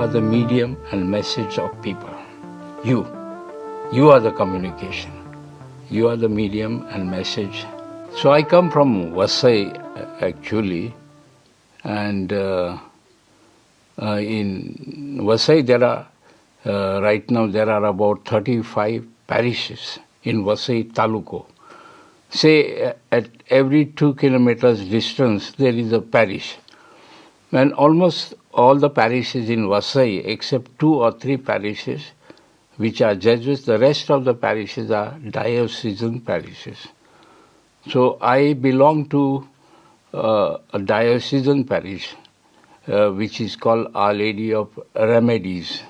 are the medium and message of people. You are the communication. You are the medium and message. So I come from Vasai actually, and in Vasai there are right now there are about 35 parishes in Vasai Taluko. Say at every 2 kilometers distance there is a parish. And almost all the parishes in Vasai, except 2 or 3 parishes, which are Jesuits, the rest of the parishes are diocesan parishes. So I belong to a diocesan parish, which is called Our Lady of Remedies,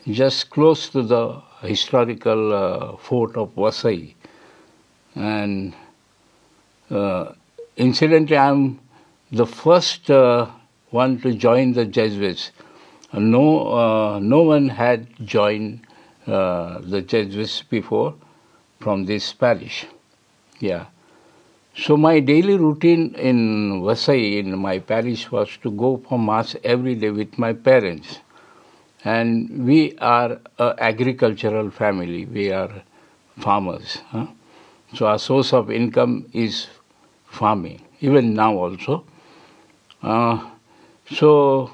just close to the historical fort of Vasai. And incidentally, I am the first one to join the Jesuits. No one had joined the Jesuits before from this parish. Yeah. So my daily routine in Vasai, in my parish, was to go for Mass every day with my parents. And we are an agricultural family. We are farmers. Huh? So our source of income is farming, even now also. So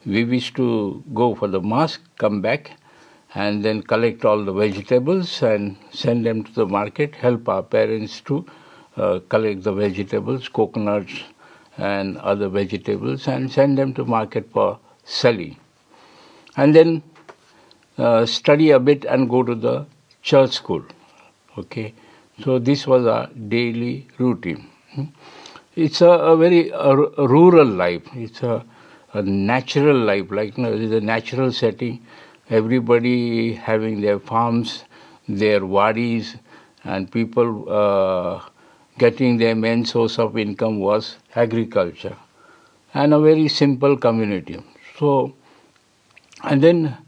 we wish to go for the Mass, come back, and then collect all the vegetables and send them to the market, help our parents to collect the vegetables, coconuts and other vegetables, and send them to market for selling. And then study a bit and go to the church school. Okay, so this was our daily routine. It's a very rural life. It's a natural life, like it's a natural setting. Everybody having their farms, their wadis, and people getting their main source of income was agriculture, and a very simple community. So, and then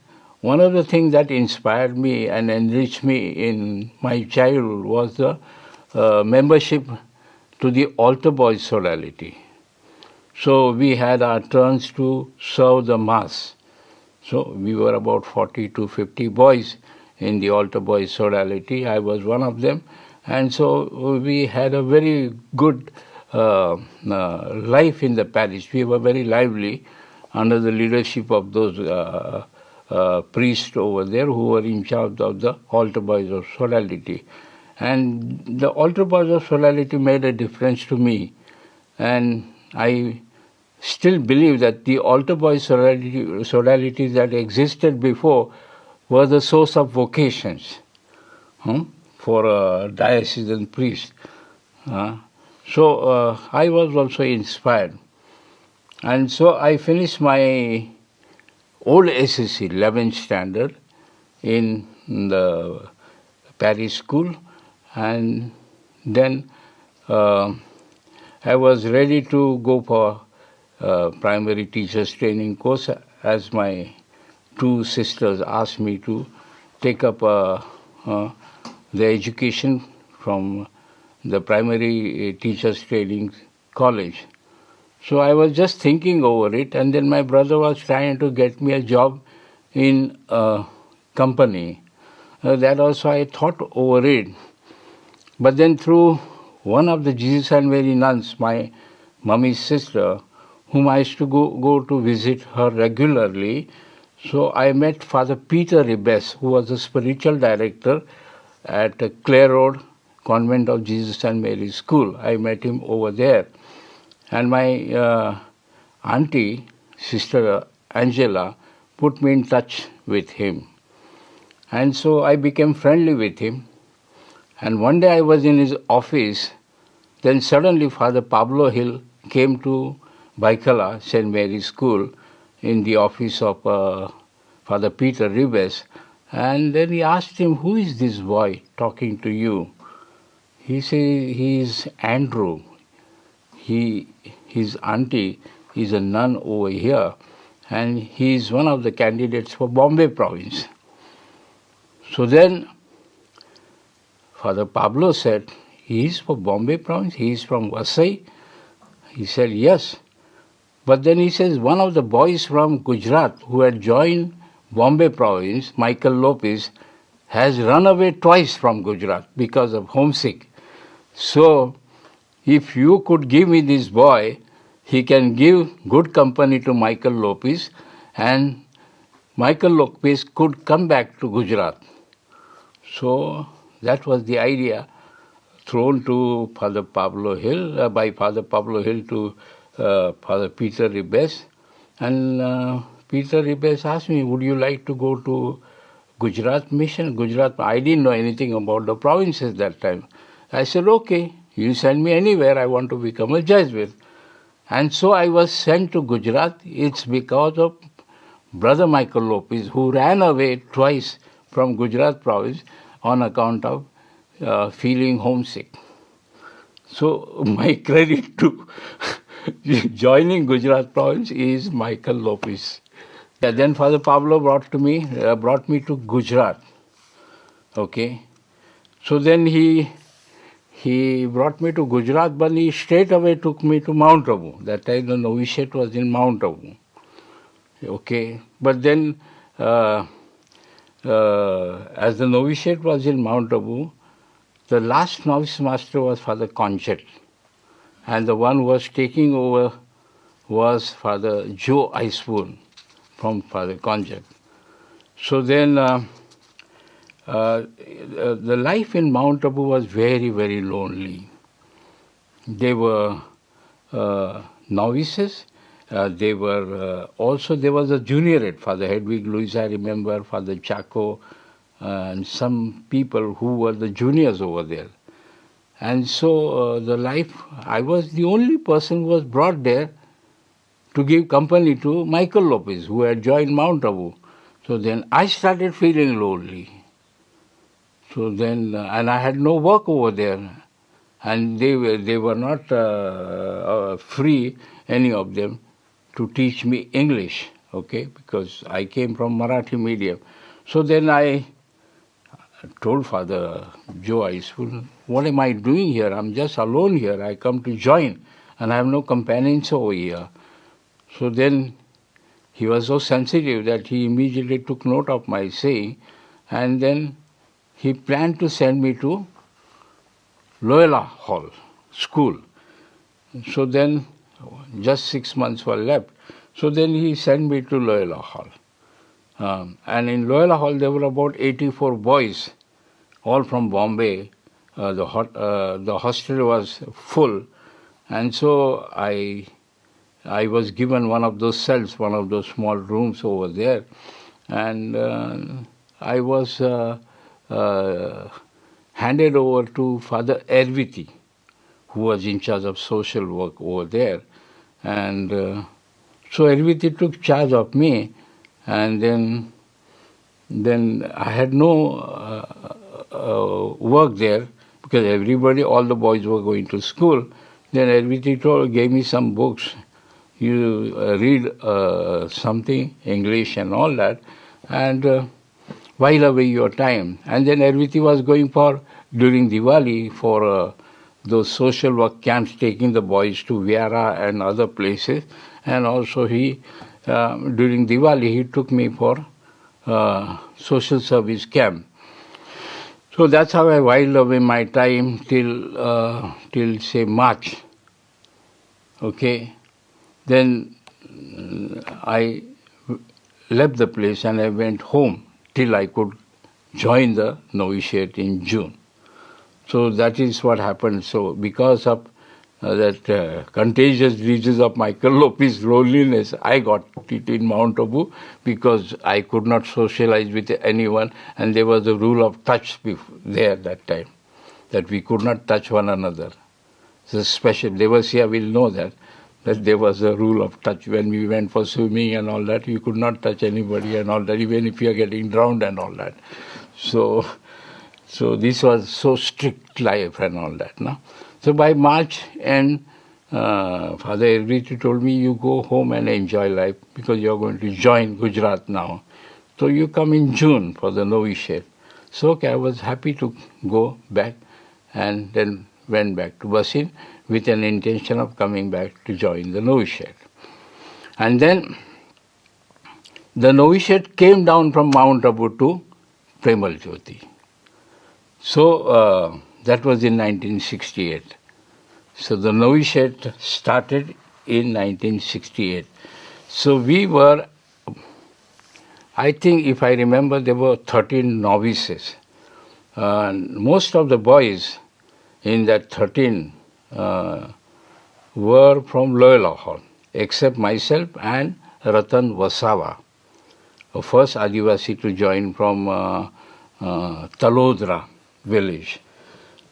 one of the things that inspired me and enriched me in my childhood was the membership to the altar boys sodality. So we had our turns to serve the Mass. So we were about 40 to 50 boys in the altar boys sodality. I was one of them. And so we had a very good life in the parish. We were very lively under the leadership of those priests over there who were in charge of the altar boys of sodality. And the altar boys of sodality made a difference to me. And I still believe that the altar boys sodalities that existed before were the source of vocations for a diocesan priest. So I was also inspired. And so I finished my old SSC, 11th standard, in the parish school. And then I was ready to go for primary teachers training course, as my 2 sisters asked me to take up the education from the primary teachers training college. So I was just thinking over it, and then my brother was trying to get me a job in a company. That also I thought over it. But then through one of the Jesus and Mary nuns, my mummy's sister, whom I used to go to visit her regularly, so I met Father Peter Ribes, who was the spiritual director at Clare Road Convent of Jesus and Mary School. I met him over there. And my auntie, Sister Angela, put me in touch with him. And so I became friendly with him. And one day I was in his office, then suddenly Father Pablo Hill came to Baikala, St. Mary's School, in the office of Father Peter Ribes. And then he asked him, "Who is this boy talking to you?" He said, "He is Andrew. His auntie is a nun over here, and he is one of the candidates for Bombay province." So then Father Pablo said, "He is for Bombay province? He is from Vasai?" He said, "Yes." But then he says one of the boys from Gujarat who had joined Bombay province, Michael Lopez, has run away twice from Gujarat because of homesick. So, if you could give me this boy, he can give good company to Michael Lopez, and Michael Lopez could come back to Gujarat. So, that was the idea thrown to Father Pablo Hill, by Father Pablo Hill to Father Peter Ribes. And Peter Ribes asked me, would you like to go to Gujarat mission? Gujarat, I didn't know anything about the provinces that time. I said, okay, you send me anywhere, I want to become a Jesuit. And so I was sent to Gujarat. It's because of Brother Michael Lopez, who ran away twice from Gujarat province on account of feeling homesick. So my credit to joining Gujarat province is Michael Lopez. Yeah, then Father Pablo brought me to Gujarat. Okay, so then he brought me to Gujarat, but he straight away took me to Mount Abu. That time the novitiate was in Mount Abu. Okay, but then as the novitiate was in Mount Abu, the last novice master was Father Conchet, and the one who was taking over was Father Joe Icewood from Father Conchet. So then the life in Mount Abu was very, very lonely. They were novices. There was a juniorate, Father Hedwig Luis, I remember, Father Chaco, and some people who were the juniors over there. And so the life, I was the only person who was brought there to give company to Michael Lopez, who had joined Mount Abu. So then I started feeling lonely. So then, and I had no work over there. And they were not free, any of them, to teach me English, okay, because I came from Marathi medium. So then I told Father Joe Icewood, what am I doing here? I'm just alone here. I come to join, and I have no companions over here. So then he was so sensitive that he immediately took note of my saying, and then he planned to send me to Loyola Hall School. So then, just 6 months were left. So then he sent me to Loyola Hall. And in Loyola Hall, there were about 84 boys, all from Bombay. The hostel was full. And so I was given one of those cells, one of those small rooms over there. And I was handed over to Father Erviti, who was in charge of social work over there. And so Erviti took charge of me, and then I had no work there because all the boys were going to school. Then Erviti gave me some books. You read something, English and all that, and while away your time. And then Erviti was going during Diwali for those social work camps, taking the boys to Viara and other places. And also during Diwali, he took me for social service camp. So that's how I whiled away my time till say March. Okay. Then I left the place and I went home till I could join the novitiate in June. So that is what happened. So because of that contagious disease of Michael Lopez loneliness, I got it in Mount Abu because I could not socialize with anyone, and there was a rule of touch there that time, that we could not touch one another. It's a special, Devasia will know that there was a rule of touch when we went for swimming and all that. You could not touch anybody and all that, even if you are getting drowned and all that. So this was so strict life and all that. No? So by March end, Father Erviti told me, you go home and enjoy life because you are going to join Gujarat now. So you come in June for the novitiate. So okay, I was happy to go back, and then went back to Basin with an intention of coming back to join the novitiate. And then the novitiate came down from Mount Abu to Premal Jyoti. So that was in 1968. So the novitiate started in 1968. So we were, I think if I remember, there were 13 novices. Most of the boys in that 13 were from Lower Lahore, except myself and Ratan Wasawa, the first Adivasi to join from Talodra village.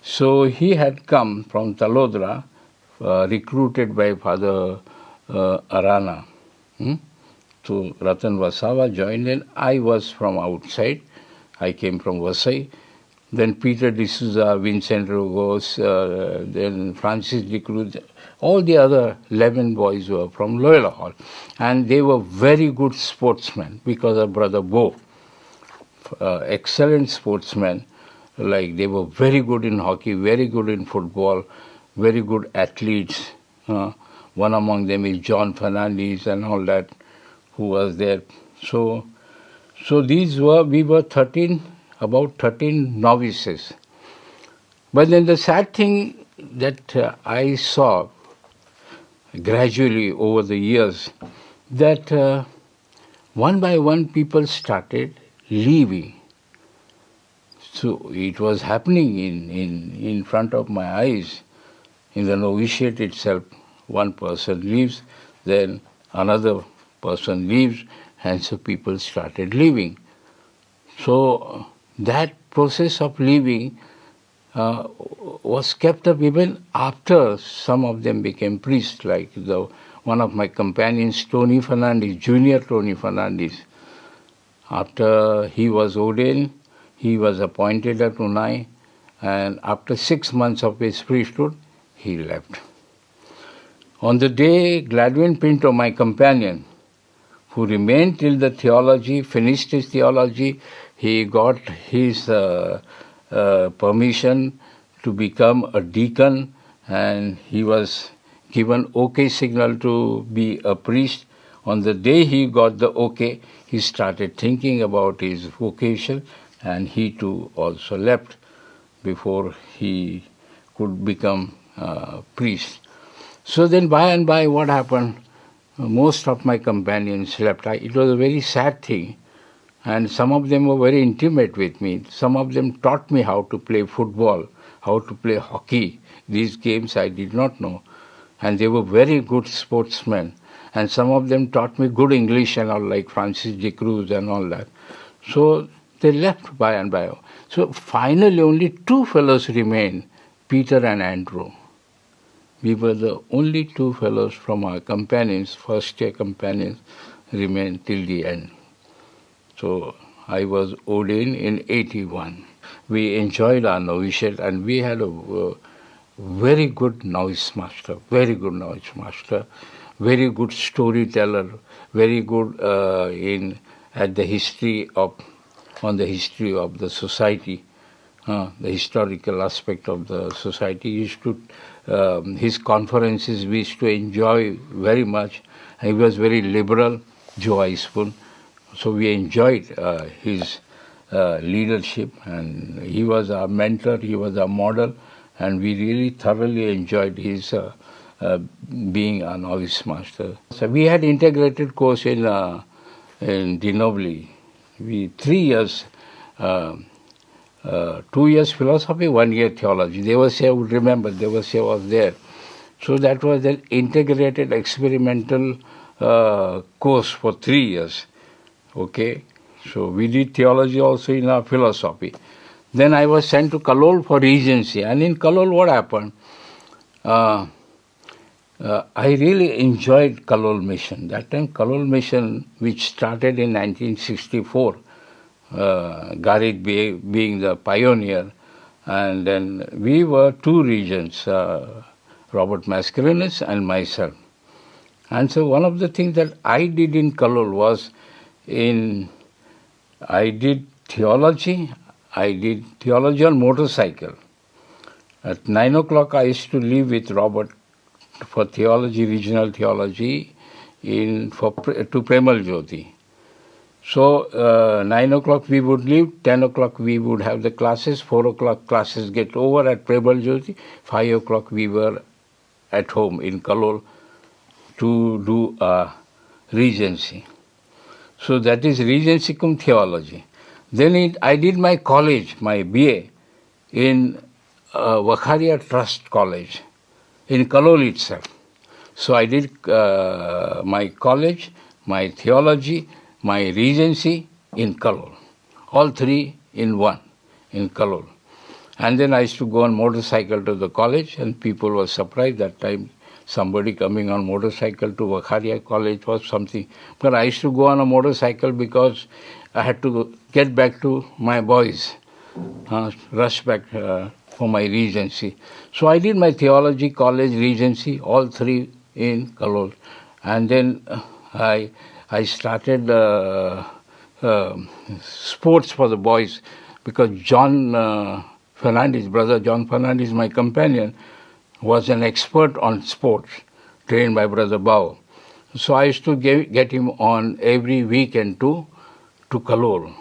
So he had come from Talodra, recruited by Father Arana. So Ratan Wasawa joined, and I was from outside. I came from Vasai. Then Peter D'Souza, Vincent Rogos, then Francis de Cruz, all the other 11 boys were from Lower Lahore. And they were very good sportsmen because of Brother Bo. Excellent sportsmen. Like they were very good in hockey, very good in football, very good athletes. One among them is John Fernandez and all that, who was there. So we were 13, about 13 novices. But then the sad thing that I saw gradually over the years, that one by one people started leaving. So it was happening in front of my eyes. In the novitiate itself, one person leaves, then another person leaves, and so people started leaving. So that process of leaving was kept up even after some of them became priests, like one of my companions, Tony Fernandez, Junior Tony Fernandez. After he was ordained, he was appointed at Unai, and after 6 months of his priesthood, he left. On the day Gladwin Pinto, my companion, who remained till the theology, finished his theology, he got his permission to become a deacon, and he was given OK signal to be a priest. On the day he got the OK, he started thinking about his vocation, and he too also left before he could become a priest. So then by and by what happened, most of my companions left. It was a very sad thing, and some of them were very intimate with me. Some of them taught me how to play football, how to play hockey. These games I did not know, and they were very good sportsmen. And some of them taught me good English and all, like Francis de Cruz and all that. So they left by and by. So finally only 2 fellows remained, Peter and Andrew. We were the only 2 fellows from our companions, first year companions, remained till the end. So I was ordained in 81. We enjoyed our novitiate, and we had a very good novice master, very good storyteller, very good on the history of the society, the historical aspect of the society. His conferences we used to enjoy very much. He was very liberal, joyful, so we enjoyed his leadership, and he was our mentor, he was our model, and we really thoroughly enjoyed his being a novice master. So we had integrated course in Jubilee. 3 years, 2 years philosophy, 1 year theology. Devasya, I would remember, Devasya was there. So that was an integrated experimental course for 3 years. Okay, so we did theology also in our philosophy. Then I was sent to Kalol for regency, and in Kalol what happened? I really enjoyed Kalol mission. That time Kalol mission, which started in 1964, Garik being the pioneer, and then we were 2 regents, Robert Mascarenhas and myself. And so one of the things that I did in Kalol was, I did theology on motorcycle. At 9 o'clock I used to leave with Robert for theology, regional theology, to Premal Jyoti. So 9 o'clock we would leave, 10 o'clock we would have the classes, 4 o'clock classes get over at Premal Jyoti, 5 o'clock we were at home in Kalol to do Regency. So that is Regency cum Theology. Then I did my college, my BA, in Vakharia Trust College, in Kalol itself. So I did my college, my theology, my Regency in Kalol. All three in one, in Kalol. And then I used to go on motorcycle to the college, and people were surprised that time. Somebody coming on motorcycle to Vakharia College was something. But I used to go on a motorcycle because I had to get back to my boys, rush back for my Regency. So I did my theology, college, Regency, all three in Kalol. And then I started sports for the boys because John Fernandez, brother John Fernandez, my companion, was an expert on sports, trained by Brother Bao. So I used to get him on every weekend to Kalol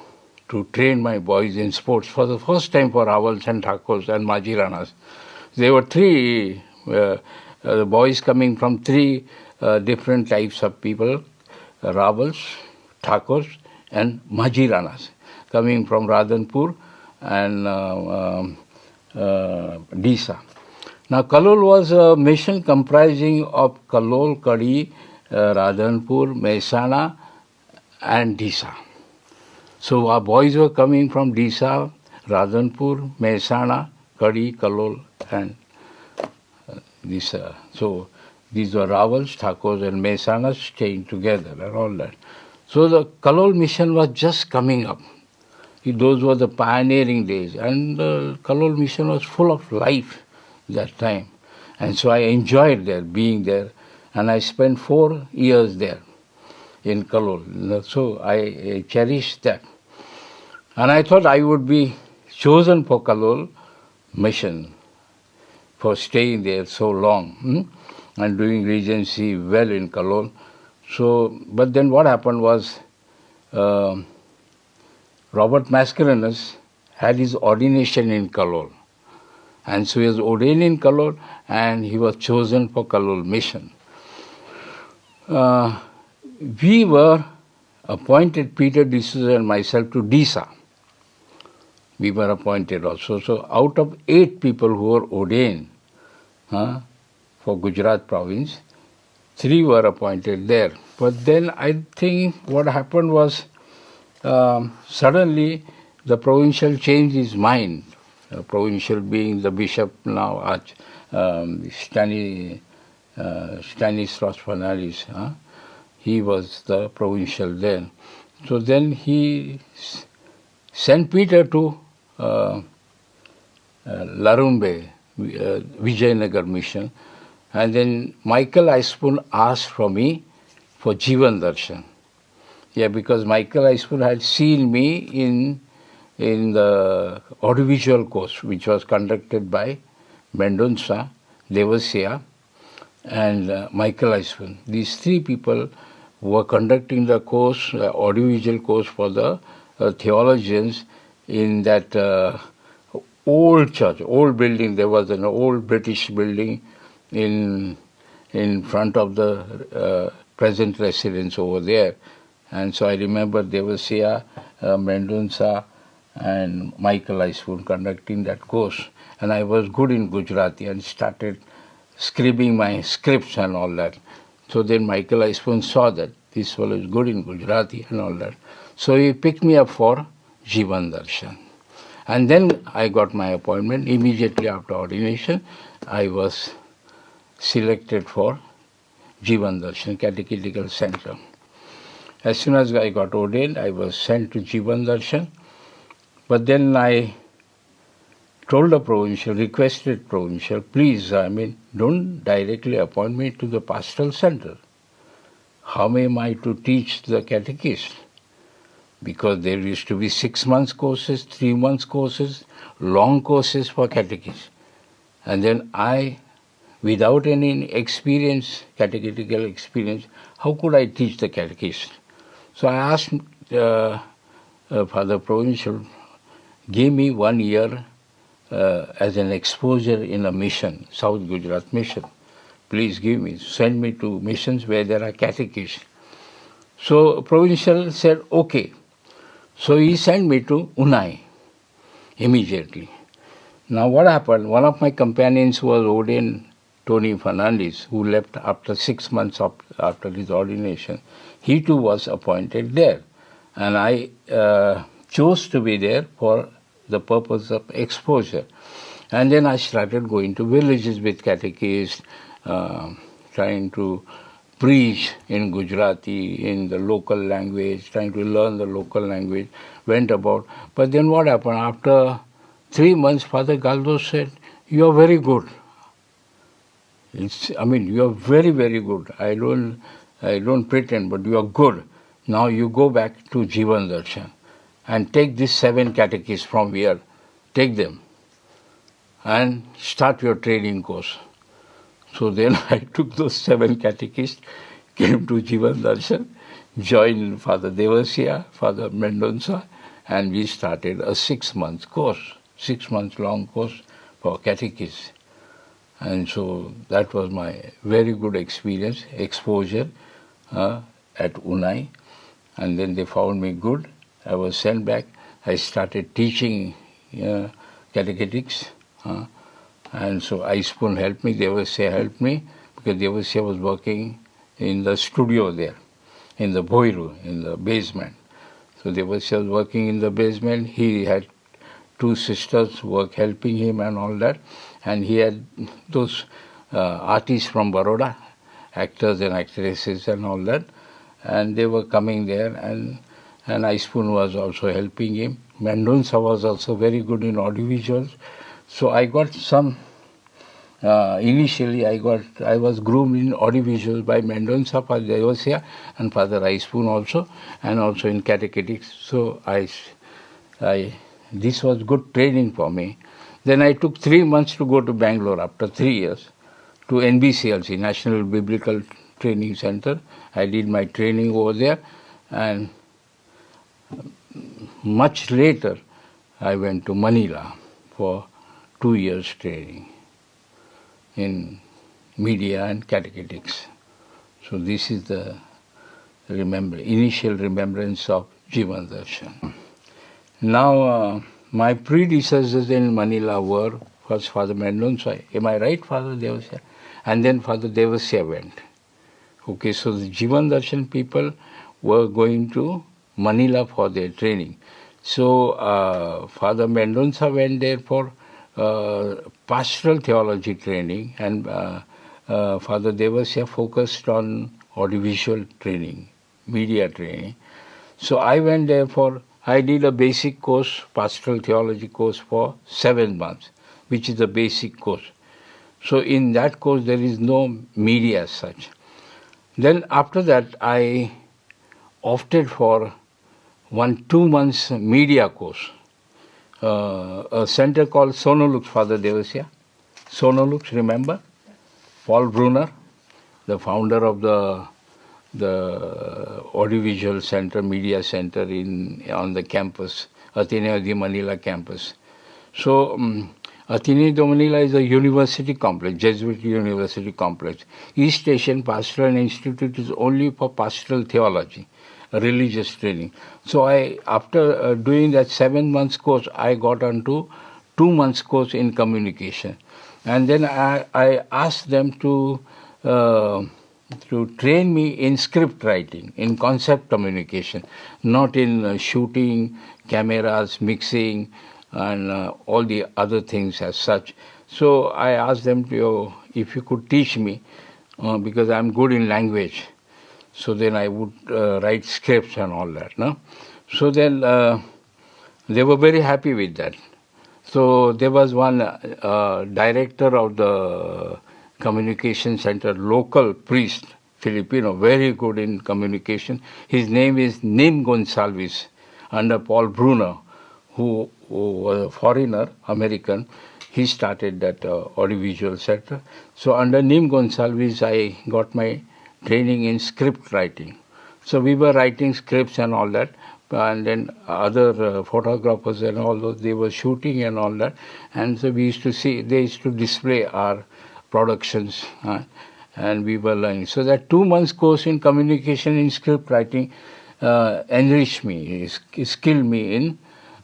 to train my boys in sports for the first time for Ravals and Thakurs and Majiranas. There were three boys coming from three different types of people, Ravals, Thakurs and Majiranas, coming from Radhanpur and Disa. Now, Kalol was a mission comprising of Kalol, Kadi, Radhanpur, Mehsana, and Disa. So our boys were coming from Disa, Radhanpur, Mehsana, Kadi, Kalol, and Disa. So these were Ravals, Thakurs, and Mehsanas staying together and all that. So the Kalol mission was just coming up. Those were the pioneering days, and the Kalol mission was full of life that time. And so I enjoyed there, being there, and I spent 4 years there in Kalol. So I cherished that. And I thought I would be chosen for Kalol mission for staying there so long and doing Regency well in Kalol. So, but then what happened was Robert Mascarenhas had his ordination in Kalol. And so he was ordained in Kalol and he was chosen for Kalol mission. We were appointed, Peter D'Souza and myself, to Disa. We were appointed also. So out of 8 people who were ordained for Gujarat province, 3 were appointed there. But then I think what happened was suddenly the provincial changed his mind. Provincial being the bishop now, Stanislas Fernandes. He was the provincial then. So then he sent Peter to Larumbe, Vijayanagar mission. And then Michael Icepoon asked for me for Jivan Darshan. Yeah, because Michael Icepoon had seen me in the audiovisual course, which was conducted by Mendonça, Devasya, and Michael Icepoon. These 3 people were conducting the course, audiovisual course for the theologians in that old church, old building. There was an old British building in front of the present residence over there. And so I remember Devasya, Mendonça, and Michael Icepoon conducting that course. And I was good in Gujarati and started scribbling my scripts and all that. So then Michael Icepoon saw that this fellow is good in Gujarati and all that. So he picked me up for Jivan Darshan. And then I got my appointment. Immediately after ordination, I was selected for Jivan Darshan, Catechetical Center. As soon as I got ordained, I was sent to Jivan Darshan. But then I told the provincial, requested provincial, please, don't directly appoint me to the pastoral center. How am I to teach the catechist? Because there used to be 6 months courses, 3 months courses, long courses for catechists. And then I Without any experience, catechetical experience, how could I teach the catechist? So I asked Father Provincial, give me 1 year as an exposure in a mission, South Gujarat mission. Please give me, send me to missions where there are catechists. So Provincial said, okay. So he sent me to Unai immediately. Now what happened, one of my companions was ordained, Tony Fernandez, who left after 6 months after his ordination. He too was appointed there. And I chose to be there for the purpose of exposure. And then I started going to villages with catechists, trying to preach in Gujarati, in the local language, trying to learn the local language, went about. But then what happened? After 3 months, Father Galdo said, you are very good. You are very, very good. I don't pretend, but you are good. Now you go back to Jivan Darshan and take these 7 catechists from here. Take them and start your training course. So then I took those 7 catechists, came to Jivan Darshan, joined Father Devasya, Father Mendonça, and we started a 6-month course, 6 months long course for catechists. And so that was my very good experience, exposure at Unai. And then they found me good. I was sent back. I started teaching catechetics. And so Icepoon helped me, Devasya helped me, because Devasya was working in the studio there, in the Boiru, in the basement. So Devasya was working in the basement. He had 2 sisters helping him and all that. And he had those artists from Baroda, actors and actresses and all that. And they were coming there, and Icepoon was also helping him. Mendonça was also very good in audiovisuals. So I got some, initially I was groomed in audiovisuals by Mendonça, Father Devasya, and Father Icepoon also, and also in catechetics. So this was good training for me. Then I took 3 months to go to Bangalore after 3 years to NBCLC, National Biblical Training Center. I did my training over there, and much later I went to Manila for 2 years training in media and catechetics. So this is the initial remembrance of Jivan Darshan. Now my predecessors in Manila were first Father Mendonça. Am I right, Father Devasya? And then Father Devasya went. Okay, so the Jivan Darshan people were going to Manila for their training. So Father Mendonça went there for pastoral theology training, and Father Devasya focused on audiovisual training, media training. So I went there I did a basic course, pastoral theology course for 7 months, which is a basic course. So in that course there is no media as such. Then after that I opted for 2 months media course. A center called Sonolux, Father Devasya. Sonolux, remember? Paul Brunner, the founder of the audiovisual center, media center on the campus, Ateneo de Manila campus. So Ateneo de Manila is a university complex, Jesuit university complex. East Asian Pastoral Institute is only for pastoral theology, religious training. So after doing that 7 months course, I got onto 2 months course in communication. And then I asked them to train me in script writing, in concept communication, not in shooting, cameras, mixing, and all the other things as such. So I asked them if you could teach me, because I'm good in language. So then I would write scripts and all that. No? So then they were very happy with that. So there was one director of the communication center, local priest, Filipino, very good in communication. His name is Nim Gonsalves, under Paul Brunner, who was a foreigner, American. he started that audiovisual sector. So under Nim Gonsalves, I got my training in script writing. So we were writing scripts and all that, and then other photographers and all those, they were shooting and all that. And so we used to see, they used to display our productions, and we were learning. So that 2 months course in communication in script writing enriched me, skilled me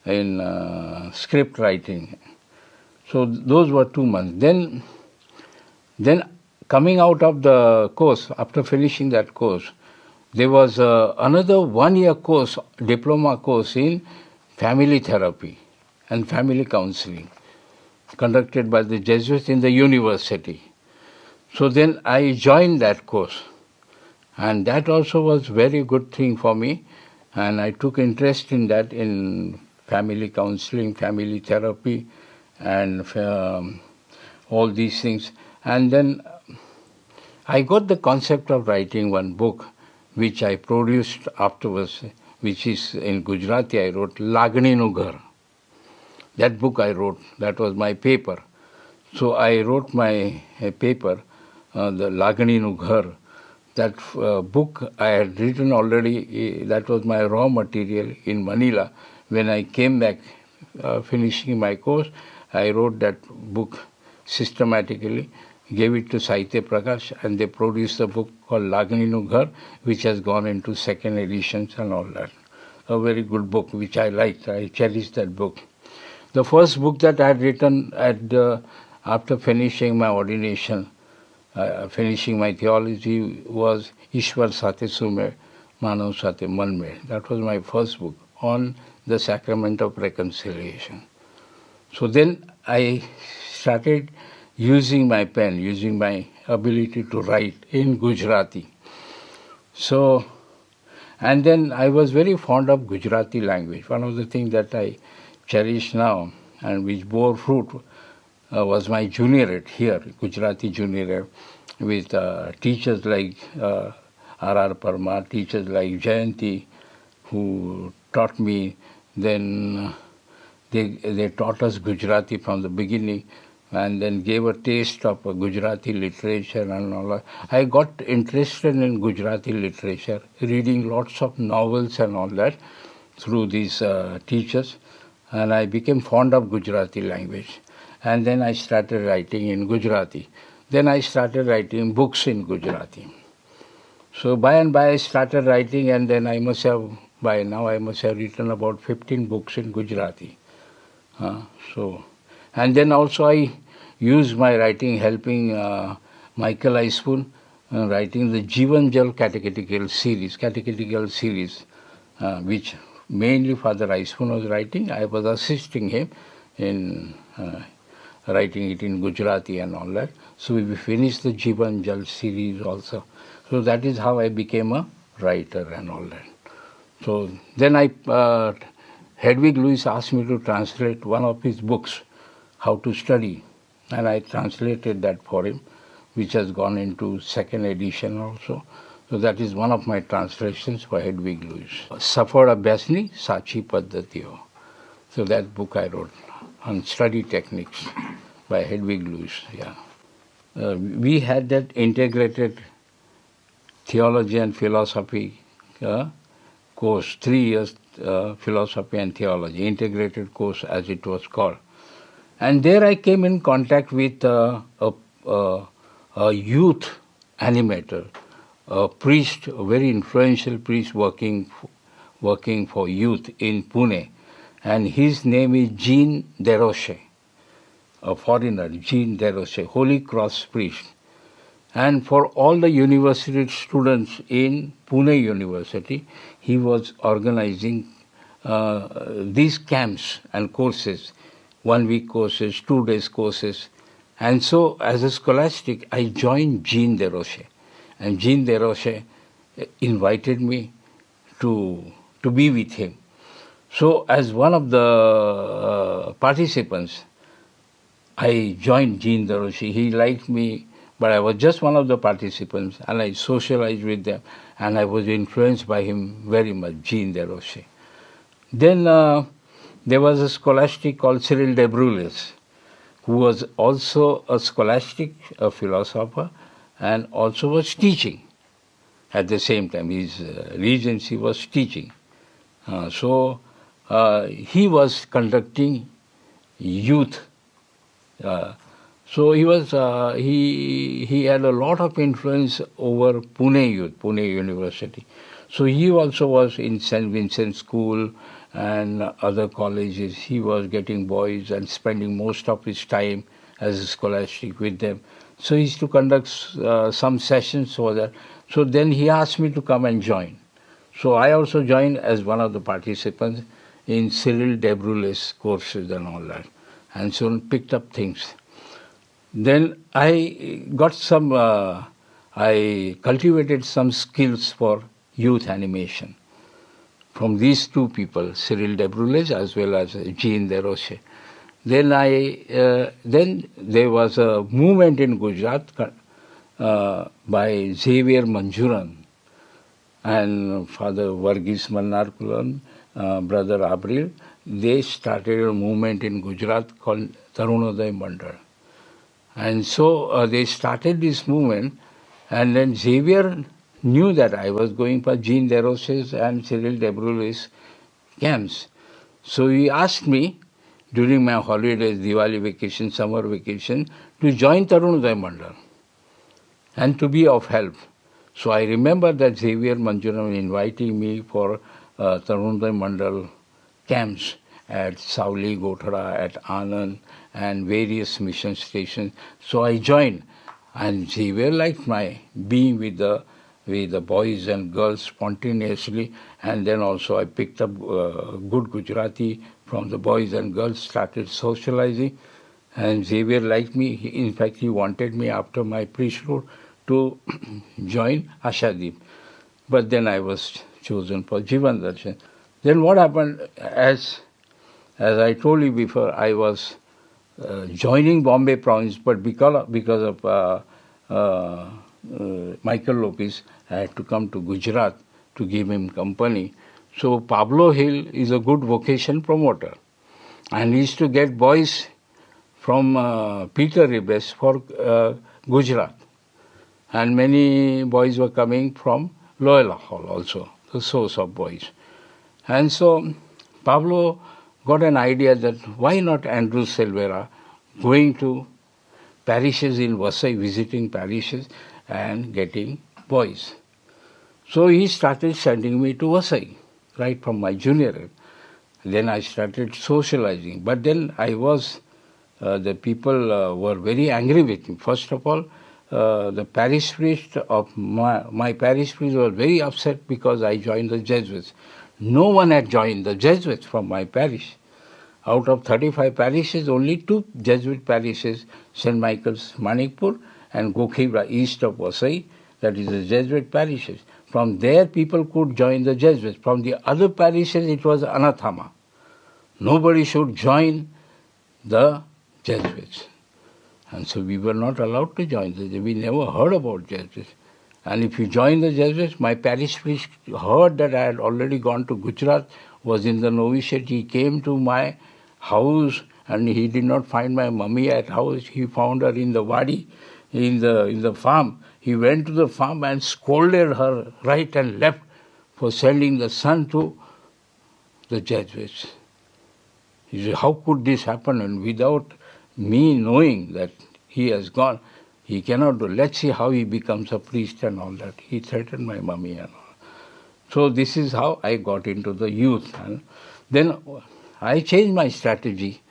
in script writing. So those were 2 months. Then coming out of the course, after finishing that course, there was another 1 year course, diploma course in family therapy and family counseling, conducted by the Jesuits in the university. So then I joined that course, and that also was very good thing for me, and I took interest in that, in family counseling, family therapy, and all these things. And then I got the concept of writing one book, which I produced afterwards, which is in Gujarati. I wrote Lagniનું ઘર. That book I wrote, that was my paper. So I wrote my paper, the Lagniનું ઘર. That book I had written already, that was my raw material in Manila. When I came back, finishing my course, I wrote that book systematically, gave it to Sahitya Prakash, and they produced a book called Lagniનું ઘર, which has gone into second editions and all that. A very good book, which I liked. I cherished that book. The first book that I had written after finishing my ordination, finishing my theology, was Ishwar Sathe Sume, Manav Sathe Man Mein. That was my first book on the sacrament of reconciliation. So then I started using my pen, using my ability to write in Gujarati. So, and then I was very fond of Gujarati language. One of the things that I cherish now and which bore fruit was my juniorate here, Gujarati juniorate, with teachers like R.R. Parmar, teachers like Jayanti, who taught me. Then they taught us Gujarati from the beginning, and then gave a taste of Gujarati literature and all that. I got interested in Gujarati literature, reading lots of novels and all that through these teachers, and I became fond of Gujarati language. And then I started writing in Gujarati. Then I started writing books in Gujarati. So by and by I started writing, and then by now I must have written about 15 books in Gujarati. And then also I used my writing helping Michael Eispoon writing the Jivan Jal catechetical series, which mainly Father Eispoon was writing. I was assisting him in writing it in Gujarati and all that. So we finished the Jivan Jal series also. So that is how I became a writer and all that. So then Hedwig Lewis asked me to translate one of his books, How to Study, and I translated that for him, which has gone into second edition also. So that is one of my translations for Hedwig Lewis. Safar Abhyasni Sachi Paddhatiyo. So that book I wrote on study techniques by Hedwig Lewis. Yeah. We had that integrated theology and philosophy course, 3 years philosophy and theology, integrated course as it was called. And there I came in contact with a youth animator, a priest, a very influential priest working for youth in Pune. And his name is Jean Desroches, a foreigner, Jean Desroches, Holy Cross priest. And for all the university students in Pune University, he was organizing these camps and courses, 1 week courses, 2 days courses. And so as a scholastic, I joined Jean Desroches. And Jean Desroches invited me to be with him. So as one of the participants, I joined Jean Desroches. He liked me, but I was just one of the participants, and I socialized with them, and I was influenced by him very much, Jean Desroches. Then there was a scholastic called Cyril de Brules, who was also a scholastic philosopher and also was teaching at the same time. His regency was teaching. So he was conducting youth. So he had a lot of influence over Pune youth, Pune University. So he also was in St. Vincent School and other colleges. He was getting boys and spending most of his time as a scholastic with them. So he used to conduct some sessions over there. So then he asked me to come and join. So I also joined as one of the participants in Cyril Debrule's courses and all that, and so picked up things. Then I got I cultivated some skills for youth animation from these two people, Cyril Debrules as well as Jean Desroches. Then then there was a movement in Gujarat by Xavier Manjuran and Father Varghese Mannarkulam, Brother Abril. They started a movement in Gujarat called Tarunodaya Mandal. And so they started this movement, and then Xavier knew that I was going for Jean Desroches and Cyril Debrule's camps. So he asked me during my holidays, Diwali vacation, summer vacation, to join Tarunodaya Mandal and to be of help. So I remember that Xavier Manjuram inviting me for Tarunodaya Mandal camps at Sauli, Gothara, at Anand, and various mission stations. So I joined, and Xavier liked my being with the boys and girls spontaneously, and then also I picked up good Gujarati from the boys and girls, started socializing, and Xavier liked me. In fact, he wanted me after my priesthood to join Ashadeep. But then I was chosen for Jivan Darshan. Then what happened, as I told you before, I was joining Bombay province, but because of Michael Lopez, I had to come to Gujarat to give him company. So Pablo Hill is a good vocation promoter, and he used to get boys from Peter Ribes for Gujarat. And many boys were coming from Loyola Hall also, the source of boys. And so Pablo got an idea that why not Andrew Silveira going to parishes in Vasai, visiting parishes and getting boys. So he started sending me to Vasai, right from my junior year. Then I started socializing. But then the people were very angry with me. First of all, the parish priest of my parish priest was very upset because I joined the Jesuits. No one had joined the Jesuits from my parish. Out of 35 parishes, only 2 Jesuit parishes, St. Michael's, Manikpur, and Gokhibra, east of Vasai, that is the Jesuit parishes. From there, people could join the Jesuits. From the other parishes, it was anathema. Nobody should join the Jesuits. And so we were not allowed to join the Jesuits. We never heard about Jesuits. And if you join the Jesuits, my parish priest heard that I had already gone to Gujarat, was in the novitiate. He came to my house and he did not find my mummy at house. He found her in the wadi, in the farm. He went to the farm and scolded her right and left for sending the son to the Jesuits. He said, how could this happen? And without me knowing that he has gone, he cannot do. Let's see how he becomes a priest and all that. He threatened my mummy and all. So this is how I got into the youth. And then I changed my strategy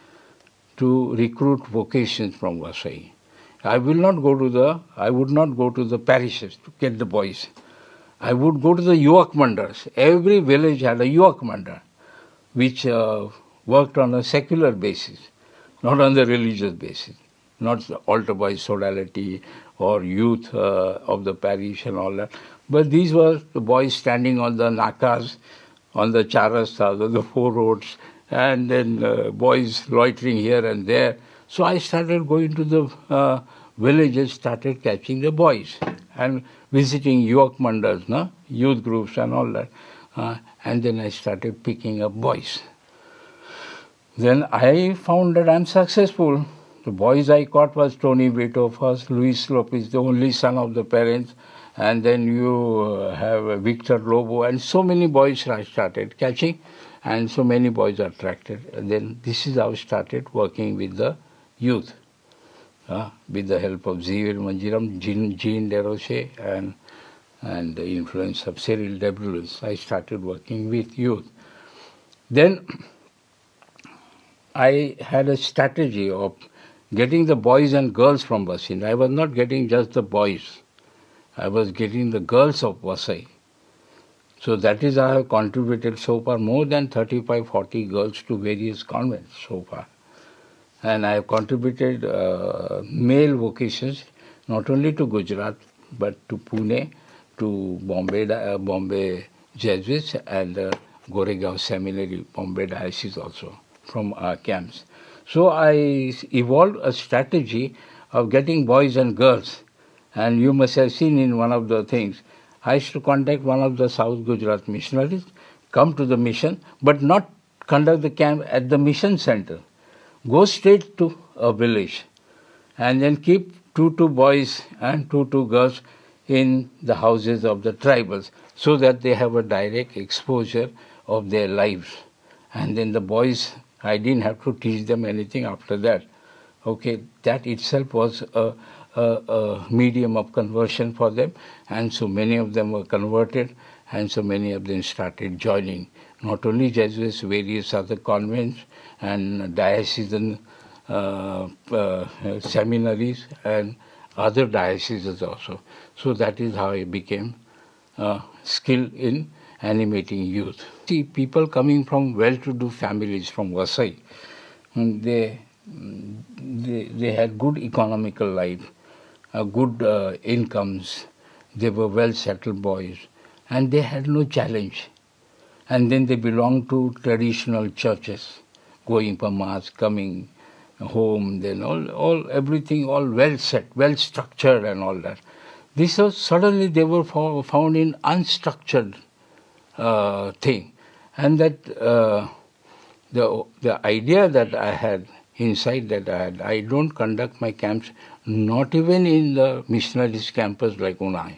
to recruit vocations from Vasai. I would not go to the parishes to get the boys. I would go to the Yuvak Mandals. Every village had a Yuvak Mandal, which worked on a secular basis, not on the religious basis, not the altar boys sodality or youth of the parish and all that. But these were the boys standing on the nakas, on the charastas, on the 4 roads, and then boys loitering here and there. So I started going to the villages, started catching the boys and visiting Yuvak Mandals, youth groups and all that. And then I started picking up boys. Then I found that I'm successful. The boys I caught was Tony Vito first, Luis Lopez, the only son of the parents, and then you have Victor Lobo, and so many boys I started catching, and so many boys attracted. And then this is how I started working with the youth, with the help of Xavier Manjiram, Jean Desrochers, and the influence of Cyril Debrulis. I started working with youth. Then I had a strategy of getting the boys and girls from Vasai. I was not getting just the boys. I was getting the girls of Vasai. So that is how I have contributed so far more than 35, 40 girls to various convents so far. And I have contributed male vocations not only to Gujarat but to Pune, to Bombay Jesuits and Goregaon Seminary, Bombay Diocese also from our camps. So I evolved a strategy of getting boys and girls. And you must have seen in one of the things, I used to contact one of the South Gujarat missionaries, come to the mission, but not conduct the camp at the mission center. Go straight to a village and then keep two boys and two girls in the houses of the tribals so that they have a direct exposure of their lives. And then the boys, I didn't have to teach them anything after that. Okay, that itself was a medium of conversion for them, and so many of them were converted, and so many of them started joining not only Jesuits, various other convents and diocesan seminaries and other dioceses also. So that is how I became skilled in animating youth. See, people coming from well-to-do families from Vasai, they had good economical life, good incomes, they were well-settled boys, and they had no challenge. And then they belonged to traditional churches, going for mass, coming home, then everything all well set, well structured and all that. This was suddenly they were found in unstructured thing. And that the idea that I had, insight that I had, I don't conduct my camps, not even in the missionaries campus like Unai.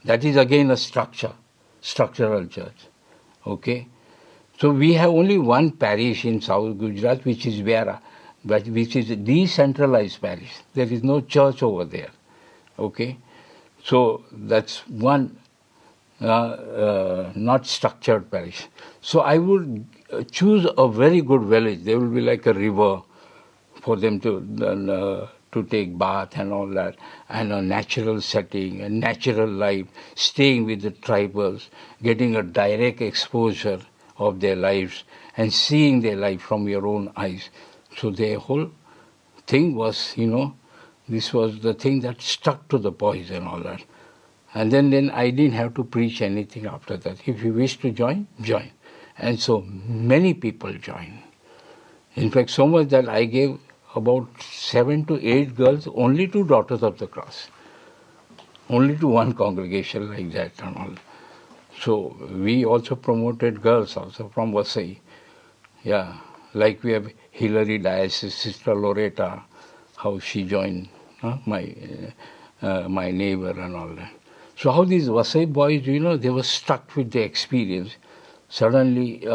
That is again a structural church. Okay? So we have only one parish in South Gujarat, which is Vera, but which is a decentralized parish. There is no church over there. Okay? So that's one not structured parish. So I would choose a very good village. There will be like a river for them to take bath and all that, and a natural setting, a natural life, staying with the tribals, getting a direct exposure of their lives and seeing their life from your own eyes. So their whole thing was, this was the thing that stuck to the boys and all that. And then I didn't have to preach anything after that. If you wish to join, join. And so many people joined. In fact, so much that I gave about 7 to 8 girls only to Daughters of the Cross. Only to one congregation like that and all. So we also promoted girls also from Vasai. Yeah, like we have Hillary Diocese, Sister Loretta, how she joined my neighbor and all that. So how these Vasai boys, they were stuck with the experience. Suddenly,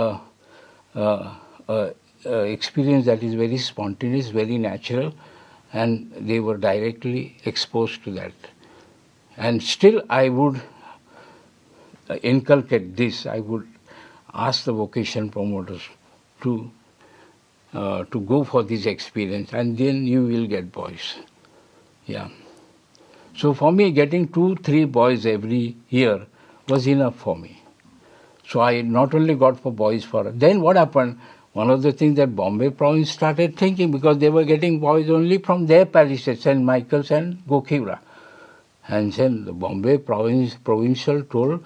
experience that is very spontaneous, very natural, and they were directly exposed to that. And still I would inculcate this. I would ask the vocation promoters to go for this experience, and then you will get boys. Yeah. So for me, getting 2-3 boys every year was enough for me. So I not only got for boys then what happened? One of the things that Bombay province started thinking, because they were getting boys only from their parishes, St. Michael's and Gokhivra. And then the Bombay provincial told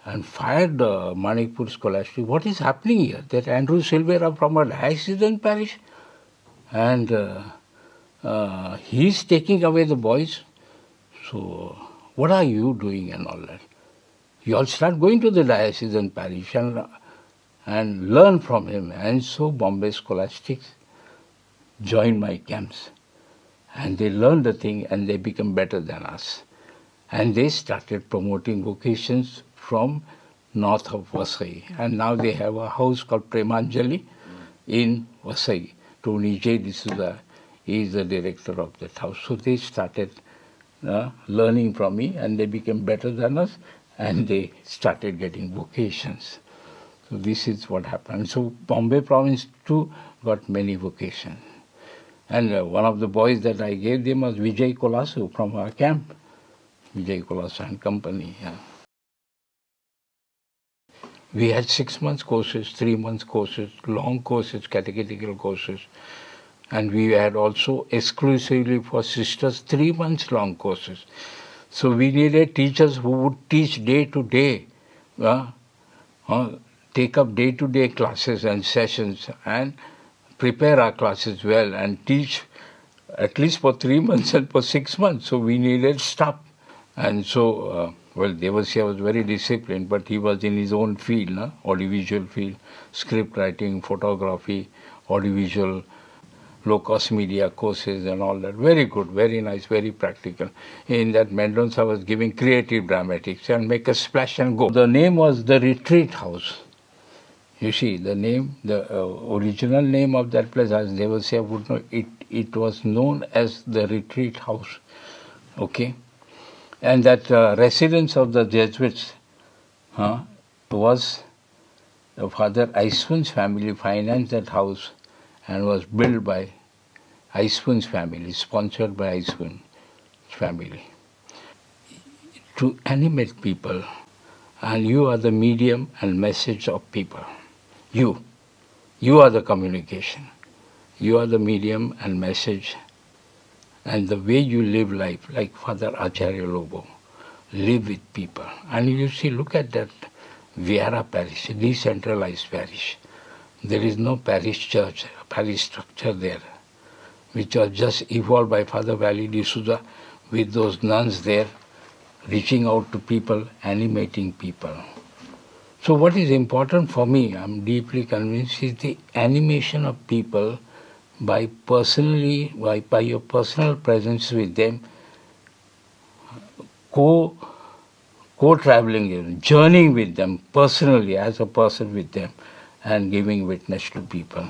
and fired the Manipur scholastic. What is happening here? That Andrew Silveira from a diocesan parish, and he's taking away the boys. So what are you doing and all that? You all start going to the diocesan parish and learn from him. And so Bombay scholastics joined my camps. and they learn the thing and they become better than us. And they started promoting vocations from north of Vasai. And now they have a house called Premanjali in Vasai. Tony J. D'Souza is the director of that house. So they started learning from me and they became better than us and they started getting vocations. So this is what happened. So Bombay province too got many vocations. And one of the boys that I gave them was Vijay Kolasu from our camp. Vijay Kolasu and company. Yeah. We had 6 months courses, 3 months courses, long courses, catechetical courses. And we had also exclusively for sisters 3 months long courses. So we needed teachers who would teach day to day, take up day to day classes and sessions and prepare our classes well and teach at least for 3 months and for 6 months. So we needed staff. And so, Devasya was very disciplined, but he was in his own field, audiovisual field, script writing, photography, audiovisual, low-cost media courses and all that. Very good, very nice, very practical. In that, Mendonça was giving creative dramatics and make a splash and go. The name was the Retreat House. You see, the name, the original name of that place, as Devasya would know, it was known as the Retreat House. Okay? And that residence of the Jesuits was the Father Aiswan's family financed that house and was built by Aiswan's family, sponsored by Aiswan's family. To animate people, and you are the medium and message of people. You are the communication. You are the medium and message. And the way you live life, like Father Acharya Lobo, live with people. And you see, look at that Vihara parish, decentralized parish. There is no parish church, parish structure there, which was just evolved by Father Valley D'Souza with those nuns there, reaching out to people, animating people. So what is important for me, I'm deeply convinced, is the animation of people by your personal presence with them, co-traveling, journeying with them personally as a person with them, and giving witness to people.